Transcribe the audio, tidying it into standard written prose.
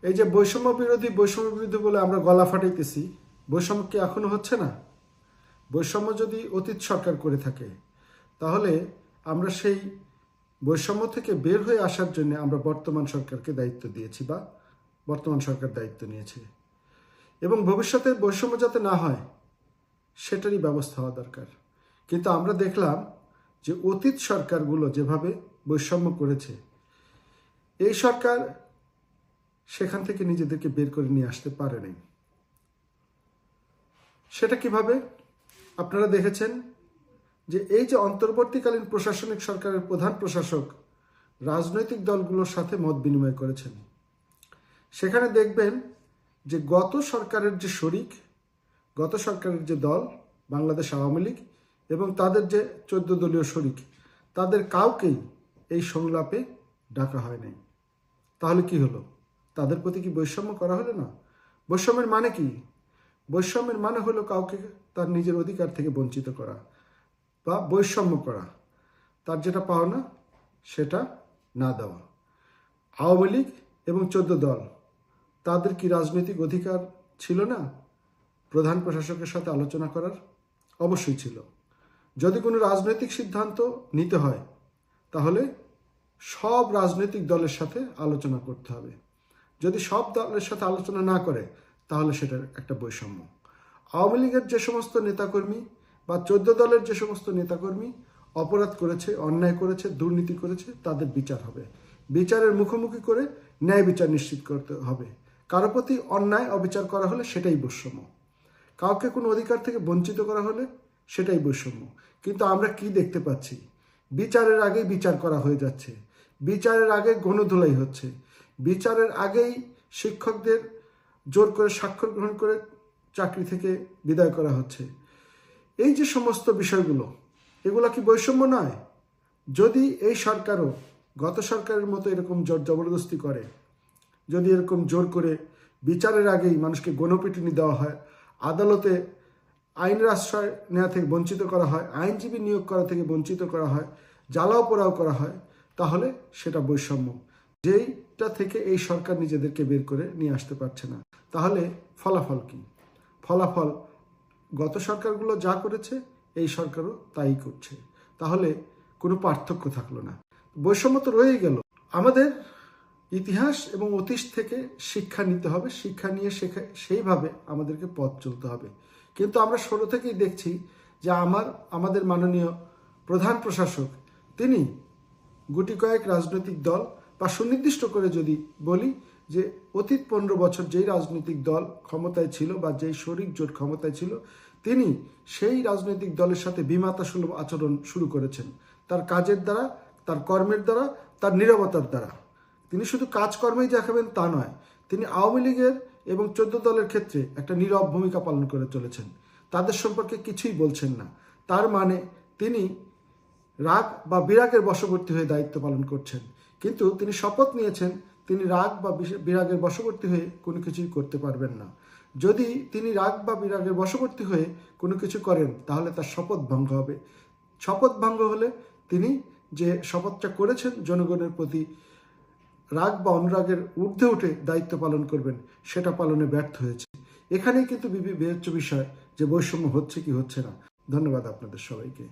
এই যে বৈষম্য বিরোধী বলে আমরা গলা ফাটাইতেছি, বৈষম্য কি এখনো হচ্ছে না? বৈষম্য যদি অতীত সরকার করে থাকে, তাহলে আমরা সেই বৈষম্য থেকে বের হয়ে আসার জন্য আমরা বর্তমান সরকারকে দায়িত্ব দিয়েছি বা বর্তমান সরকার দায়িত্ব নিয়েছে, এবং ভবিষ্যতে বৈষম্য যাতে না হয় সেটারই ব্যবস্থা হওয়া দরকার। কিন্তু আমরা দেখলাম যে অতীত সরকারগুলো যেভাবে বৈষম্য করেছে, এই সরকার সেখান থেকে নিজেদেরকে বের করে নিয়ে আসতে পারেনি। সেটা কিভাবে? আপনারা দেখেছেন যে এই যে অন্তর্বর্তীকালীন প্রশাসনিক সরকারের প্রধান প্রশাসক রাজনৈতিক দলগুলোর সাথে মত বিনিময় করেছেন, সেখানে দেখবেন যে গত সরকারের যে দল বাংলাদেশ আওয়ামী লীগ এবং তাদের যে 14 দলীয় শরিক, তাদের কাউকেই এই সংলাপে ডাকা হয় নাই। তাহলে কি হলো? তাদের প্রতি কি বৈষম্য করা হলো না? বৈষম্যের মানে কি? বৈষম্যের মানে হলো কাউকে তার নিজের অধিকার থেকে বঞ্চিত করা বা বৈষম্য করা, তার যেটা পাওনা সেটা না দেওয়া। আওয়ামী লীগ এবং 14 দল, তাদের কি রাজনৈতিক অধিকার ছিল না প্রধান প্রশাসকের সাথে আলোচনা করার? অবশ্যই ছিল। যদি কোনো রাজনৈতিক সিদ্ধান্ত নিতে হয়, তাহলে সব রাজনৈতিক দলের সাথে আলোচনা করতে হবে। যদি সব দলের সাথে আলোচনা না করে, তাহলে সেটার একটা বৈষম্য। আওয়ামী লীগের যে সমস্ত নেতাকর্মী বা 14 দলের যে সমস্ত নেতাকর্মী অপরাধ করেছে, অন্যায় করেছে, দুর্নীতি করেছে, তাদের বিচার হবে। বিচারের মুখোমুখি করে ন্যায় বিচার নিশ্চিত করতে হবে। কারো প্রতি অন্যায় অবিচার করা হলে সেটাই বৈষম্য। কাউকে কোনো অধিকার থেকে বঞ্চিত করা হলে সেটাই বৈষম্য। কিন্তু আমরা কি দেখতে পাচ্ছি? বিচারের আগেই বিচার করা হয়ে যাচ্ছে, বিচারের আগে গণধোলাই হচ্ছে, বিচারের আগেই শিক্ষকদের জোর করে স্বাক্ষর গ্রহণ করে চাকরি থেকে বিদায় করা হচ্ছে। এই যে সমস্ত বিষয়গুলো, এগুলো কি বৈষম্য নয়? যদি এই সরকারও গত সরকারের মতো এরকম জোর জবরদস্তি করে, যদি এরকম জোর করে বিচারের আগেই মানুষকে গণপিটুনি দেওয়া হয়, আদালতে আইনের আশ্রয় নেওয়া থেকে বঞ্চিত করা হয়, আইনজীবী নিয়োগ করা থেকে বঞ্চিত করা হয়, জ্বালাও পোড়াও করা হয়, তাহলে সেটা বৈষম্য, যেইটা থেকে এই সরকার নিজেদেরকে বের করে নিয়ে আসতে পারছে না। তাহলে ফলাফল কি? ফলাফল গত সরকারগুলো যা করেছে এই সরকারও তাই করছে। তাহলে কোনো পার্থক্য থাকলো না, বৈষম্য তো রয়েই গেল। আমাদের ইতিহাস এবং অতীত থেকে শিক্ষা নিতে হবে, শিক্ষা নিয়ে সেইভাবে আমাদেরকে পথ চলতে হবে। কিন্তু আমরা শুরু থেকেই দেখছি যে আমাদের মাননীয় প্রধান প্রশাসক, তিনি গুটি কয়েক রাজনৈতিক দল বা সুনির্দিষ্ট করে যদি বলি যে অতীত 15 বছর যেই রাজনৈতিক দল ক্ষমতায় ছিল বা যেই শরিক জোট ক্ষমতায় ছিল, তিনি সেই রাজনৈতিক দলের সাথে বিমাতাসুলভ আচরণ শুরু করেছেন। তার কাজের দ্বারা, তার কর্মের দ্বারা, তার নীরবতার দ্বারা। তিনি শুধু কাজকর্মেই দেখাবেন তা নয়, তিনি আওয়ামী লীগের এবং 14 দলের ক্ষেত্রে একটা নীরব ভূমিকা পালন করে চলেছেন। তাদের সম্পর্কে কিছুই বলছেন না। তার মানে তিনি রাগ বা বিরাগের বশবর্তী হয়ে দায়িত্ব পালন করছেন। কিন্তু তিনি শপথ নিয়েছেন তিনি রাগ বা বিরাগের বশবর্তী হয়ে কোনো কিছুই করতে পারবেন না। যদি তিনি রাগ বা বিরাগের বশবর্তী হয়ে কোনো কিছু করেন, তাহলে তার শপথ ভঙ্গ হবে। শপথ ভঙ্গ হলে তিনি যে শপথটা করেছেন জনগণের প্রতি রাগ বা অনুরাগের ঊর্ধ্বে উঠে দায়িত্ব পালন করবেন, সেটা পালনে ব্যর্থ হয়েছে। এখানেই কিন্তু বিবেচ্য বিষয় যে বৈষম্য হচ্ছে কি হচ্ছে না। ধন্যবাদ আপনাদের সবাইকে।